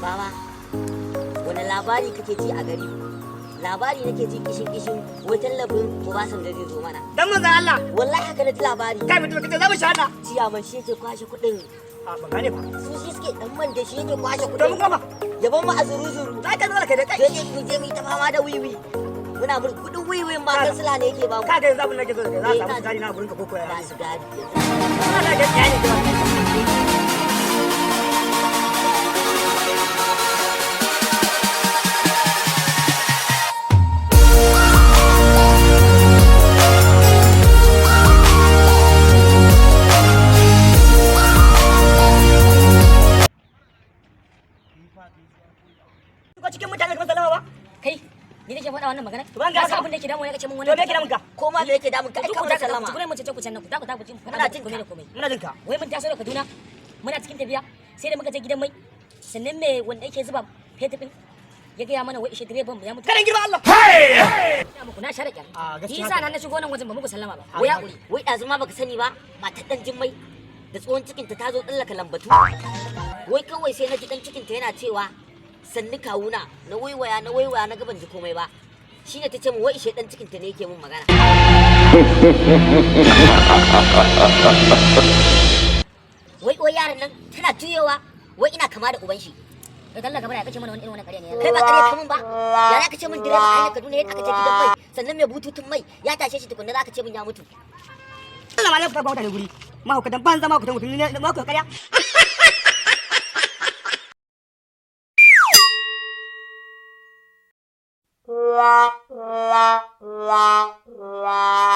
Baba, wani labari kake ji a gari? Labari nake ji kishin wai tallafin Obasanjo zai zo mana. Dan manzon Allah. Wallahi haka na ji labari. Kai mutum kace za mu shahada. Ciyaman shi yake kwashe kuɗin. A ban gane ba. Su shi suke dan man da shi yake kwashe kuɗin. Don mun gama. Yaban mu a zuru-zuru. Za ka zo da kai da kai. Sai mu je mu yi ta fama da wiwi. Muna mur kuɗin wiwin ma kan sila ne yake ba mu. Ka ga yanzu abin da nake so da kai za ka samu gari na gurin ka koko ya. Ba su gadi. Ina da gaskiya ne kawai. Ko cikin mutane kuma salama ba? Kai, ni nake faɗa wannan magana? Ban ga abin da yake damu ya kace mun To wannan. me yake damun ka? Ko ma me yake damun ka? Ai ka mun sallama. Muna jin komai da ka. komai. Muna jin ka. Wai mun taso da Kaduna. Muna cikin tafiya sai da muka je gidan mai. Sannan me wanda yake zuba fetur din ya gaya mana wai ishe direban mu ya mutu. Karan girma Allah. Ina muku na share kyar. A gaskiya. Yasa na shigo nan wajen ba muku sallama ba. Wai hakuri. Wai dazu ma baka sani ba matar dan jimmai da tsohon cikinta ta zo tsallaka lambatu. Wai kawai sai na ji dan cikinta yana cewa sanni kawuna na waiwaya na gaban ji komai ba. Shine ta ce mu wai ishe dan cikinta ne yake mun magana. Wai yaran nan tana tuyewa wai ina kama da uban shi. Kai dalla gaba ya kace mana wani irin wannan ƙarya ne. Kai ba ƙarya kamun ba. Ya za ka ce min direba a hanyar Kaduna yadda aka je gidan mai sannan mai bututun mai ya tashe shi tukunna za ka ce min ya mutu. Allah ma ne fita ba mutane guri. Mahaukatan banza mahaukatan mutum ne mahaukatan ƙarya. la la la la